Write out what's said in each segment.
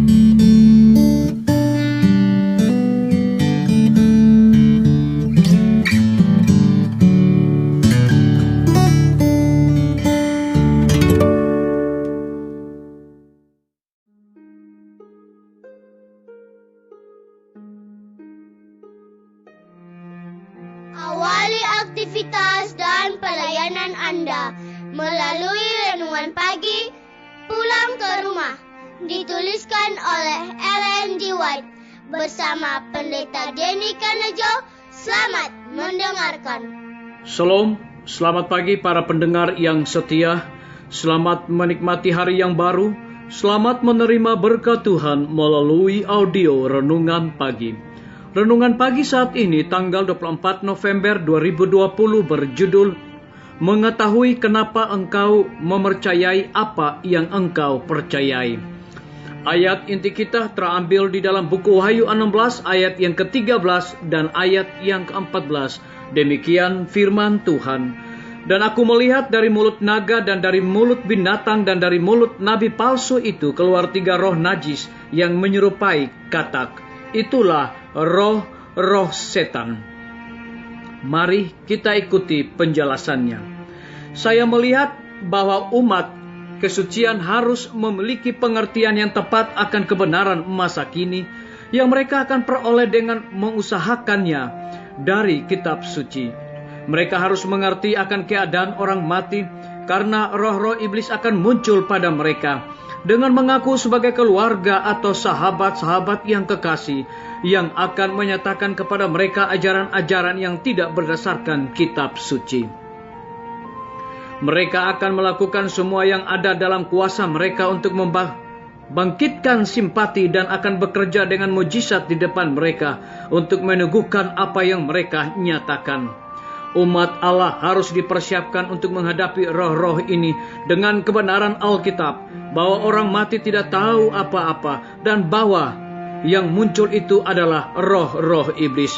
Awali aktivitas dan pelayanan Anda melalui renungan pagi pulang ke rumah. Dituliskan oleh Ellen G. White bersama Pendeta Denny Kanejo. Selamat mendengarkan. Shalom, selamat pagi para pendengar yang setia. Selamat menikmati hari yang baru. Selamat menerima berkat Tuhan melalui audio renungan pagi. Renungan pagi saat ini tanggal 24 November 2020 berjudul Mengetahui kenapa engkau mempercayai apa yang engkau percayai. Ayat inti kita terambil di dalam buku Wahyu 16 ayat yang ke-13 dan ayat yang ke-14. Demikian firman Tuhan. Dan aku melihat dari mulut naga dan dari mulut binatang dan dari mulut nabi palsu itu keluar 3 roh najis yang menyerupai katak. Itulah roh-roh setan. Mari kita ikuti penjelasannya. Saya melihat bahwa umat kesucian harus memiliki pengertian yang tepat akan kebenaran masa kini yang mereka akan peroleh dengan mengusahakannya dari kitab suci. Mereka harus mengerti akan keadaan orang mati karena roh-roh iblis akan muncul pada mereka dengan mengaku sebagai keluarga atau sahabat-sahabat yang kekasih yang akan menyatakan kepada mereka ajaran-ajaran yang tidak berdasarkan kitab suci. Mereka akan melakukan semua yang ada dalam kuasa mereka untuk membangkitkan simpati dan akan bekerja dengan mujizat di depan mereka untuk meneguhkan apa yang mereka nyatakan. Umat Allah harus dipersiapkan untuk menghadapi roh-roh ini dengan kebenaran Alkitab, bahwa orang mati tidak tahu apa-apa dan bahwa yang muncul itu adalah roh-roh iblis.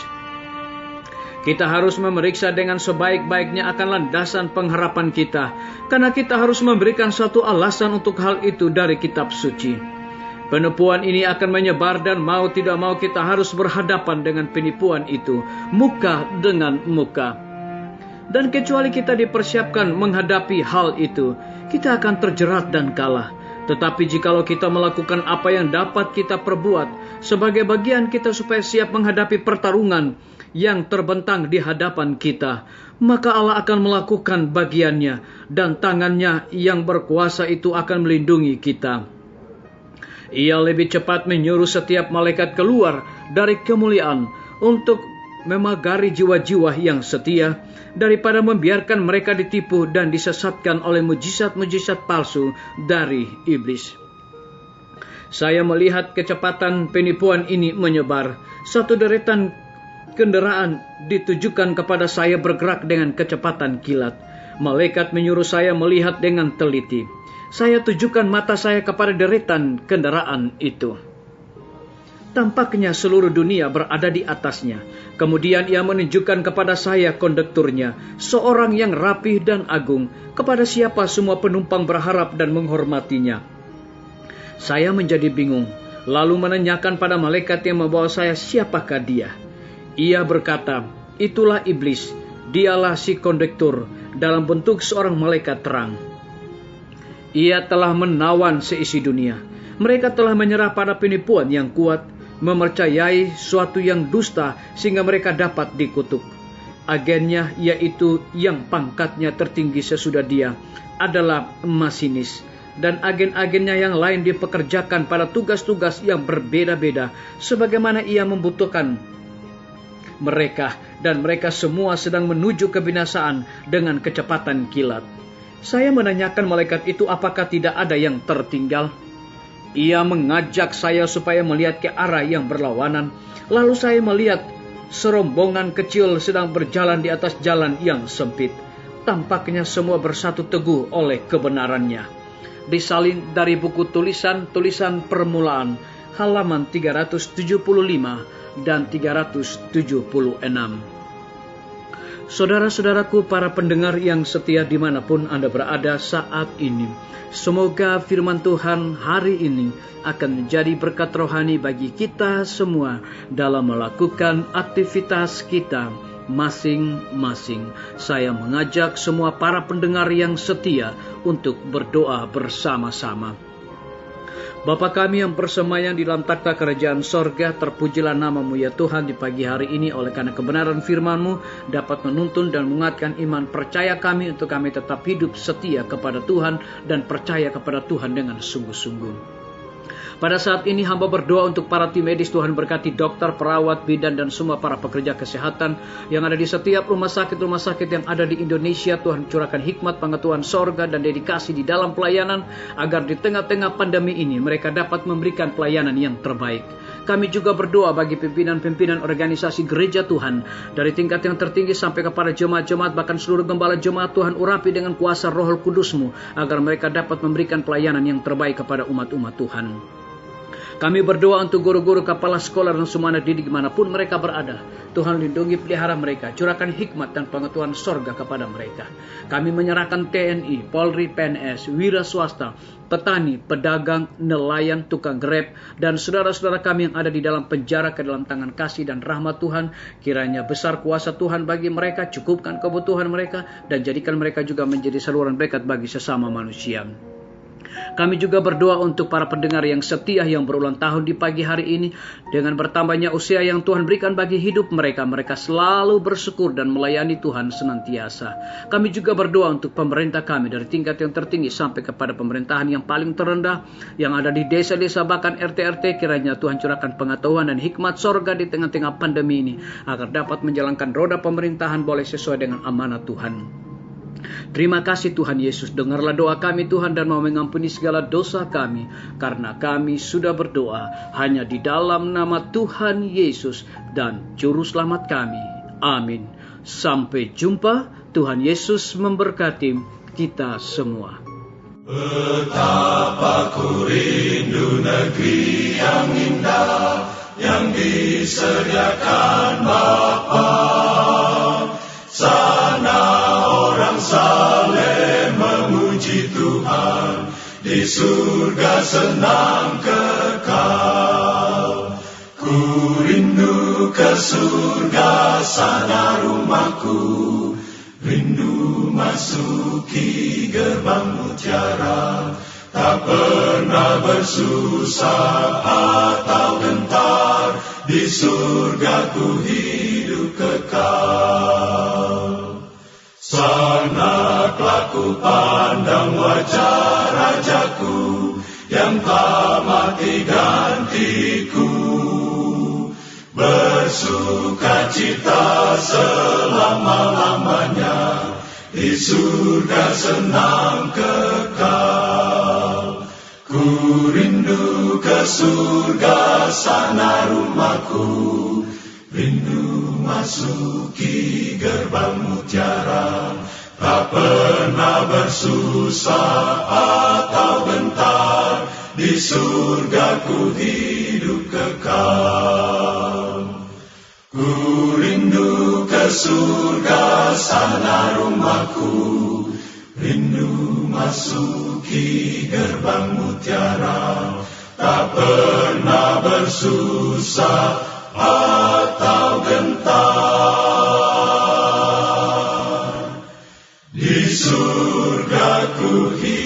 Kita harus memeriksa dengan sebaik-baiknya akan landasan pengharapan kita, karena kita harus memberikan suatu alasan untuk hal itu dari kitab suci. Penipuan ini akan menyebar dan mau tidak mau kita harus berhadapan dengan penipuan itu, muka dengan muka. Dan kecuali kita dipersiapkan menghadapi hal itu, kita akan terjerat dan kalah. Tetapi jikalau kita melakukan apa yang dapat kita perbuat sebagai bagian kita supaya siap menghadapi pertarungan yang terbentang di hadapan kita, maka Allah akan melakukan bagiannya dan tangannya yang berkuasa itu akan melindungi kita. Ia lebih cepat menyuruh setiap malaikat keluar dari kemuliaan untuk memagari jiwa-jiwa yang setia daripada membiarkan mereka ditipu dan disesatkan oleh mujizat-mujizat palsu dari iblis. Saya melihat kecepatan penipuan ini menyebar. Satu deretan kendaraan ditujukan kepada saya bergerak dengan kecepatan kilat. Malaikat menyuruh saya melihat dengan teliti. Saya tujukan mata saya kepada deretan kendaraan itu. Tampaknya seluruh dunia berada di atasnya. Kemudian ia menunjukkan kepada saya kondukturnya, seorang yang rapih dan agung, kepada siapa semua penumpang berharap dan menghormatinya. Saya menjadi bingung, lalu menanyakan pada malaikat yang membawa saya siapakah dia. Ia berkata, itulah iblis, dialah si konduktur dalam bentuk seorang malaikat terang. Ia telah menawan seisi dunia. Mereka telah menyerah pada penipuan yang kuat, mempercayai suatu yang dusta sehingga mereka dapat dikutuk. Agennya, yaitu yang pangkatnya tertinggi sesudah dia, adalah masinis. Dan agen-agennya yang lain dipekerjakan pada tugas-tugas yang berbeda-beda, sebagaimana ia membutuhkan mereka. Dan mereka semua sedang menuju kebinasaan dengan kecepatan kilat. Saya menanyakan malaikat itu apakah tidak ada yang tertinggal. Ia mengajak saya supaya melihat ke arah yang berlawanan. Lalu saya melihat serombongan kecil sedang berjalan di atas jalan yang sempit. Tampaknya semua bersatu teguh oleh kebenarannya. Disalin dari buku tulisan permulaan, halaman 375 dan 376. Saudara-saudaraku, para pendengar yang setia dimanapun Anda berada saat ini, semoga firman Tuhan hari ini akan menjadi berkat rohani bagi kita semua dalam melakukan aktivitas kita masing-masing. Saya mengajak semua para pendengar yang setia untuk berdoa bersama-sama. Bapa kami yang bersemayam di dalam takhta kerajaan sorga, terpujilah nama-Mu ya Tuhan di pagi hari ini, oleh karena kebenaran firman-Mu dapat menuntun dan menguatkan iman percaya kami untuk kami tetap hidup setia kepada Tuhan dan percaya kepada Tuhan dengan sungguh-sungguh. Pada saat ini hamba berdoa untuk para tim medis. Tuhan berkati dokter, perawat, bidan, dan semua para pekerja kesehatan yang ada di setiap rumah sakit yang ada di Indonesia. Tuhan curahkan hikmat, pengetahuan sorga, dan dedikasi di dalam pelayanan, agar di tengah-tengah pandemi ini mereka dapat memberikan pelayanan yang terbaik. Kami juga berdoa bagi pimpinan-pimpinan organisasi gereja Tuhan, dari tingkat yang tertinggi sampai kepada jemaat-jemaat, bahkan seluruh gembala jemaat. Tuhan urapi dengan kuasa Roh Kudus-Mu, agar mereka dapat memberikan pelayanan yang terbaik kepada umat-umat Tuhan. Kami berdoa untuk guru-guru, kepala sekolah, dan semua anak didik dimanapun mereka berada. Tuhan lindungi, pelihara mereka, curahkan hikmat dan pengetahuan sorga kepada mereka. Kami menyerahkan TNI, Polri, PNS, wira swasta, petani, pedagang, nelayan, tukang grab, dan saudara-saudara kami yang ada di dalam penjara ke dalam tangan kasih dan rahmat Tuhan. Kiranya besar kuasa Tuhan bagi mereka, cukupkan kebutuhan mereka, dan jadikan mereka juga menjadi saluran berkat bagi sesama manusia. Kami juga berdoa untuk para pendengar yang setia yang berulang tahun di pagi hari ini. Dengan bertambahnya usia yang Tuhan berikan bagi hidup mereka, mereka selalu bersyukur dan melayani Tuhan senantiasa. Kami juga berdoa untuk pemerintah kami, dari tingkat yang tertinggi sampai kepada pemerintahan yang paling terendah, yang ada di desa-desa bahkan RT-RT. Kiranya Tuhan curahkan pengetahuan dan hikmat sorga di tengah-tengah pandemi ini, agar dapat menjalankan roda pemerintahan boleh sesuai dengan amanat Tuhan. Terima kasih Tuhan Yesus, dengarlah doa kami Tuhan, dan mau mengampuni segala dosa kami, karena kami sudah berdoa hanya di dalam nama Tuhan Yesus dan Juru Selamat kami. Amin. Sampai jumpa. Tuhan Yesus memberkati kita semua. Betapa ku rindu negeri yang indah yang disediakan Bapa. Sana orang saleh memuji Tuhan, di surga senang kekal. Ku rindu ke surga, sana rumahku, rindu masuki gerbang mutiara. Tak pernah bersusah atau gentar, di surga ku hidup kekal. Sana kelak pandang wajah Rajaku, yang tak mati gantiku. Bersuka cita selama-lamanya, di surga senang kekal. Ku rindu ke surga, sana rumahku, rindu masuki gerbang mutiara. Tak pernah bersusah atau gentar, di surga ku hidup kekal. Ku rindu ke surga, sana rumahku, rindu masuki gerbang mutiara. Tak pernah bersusah atau gentar, di surga ku hidup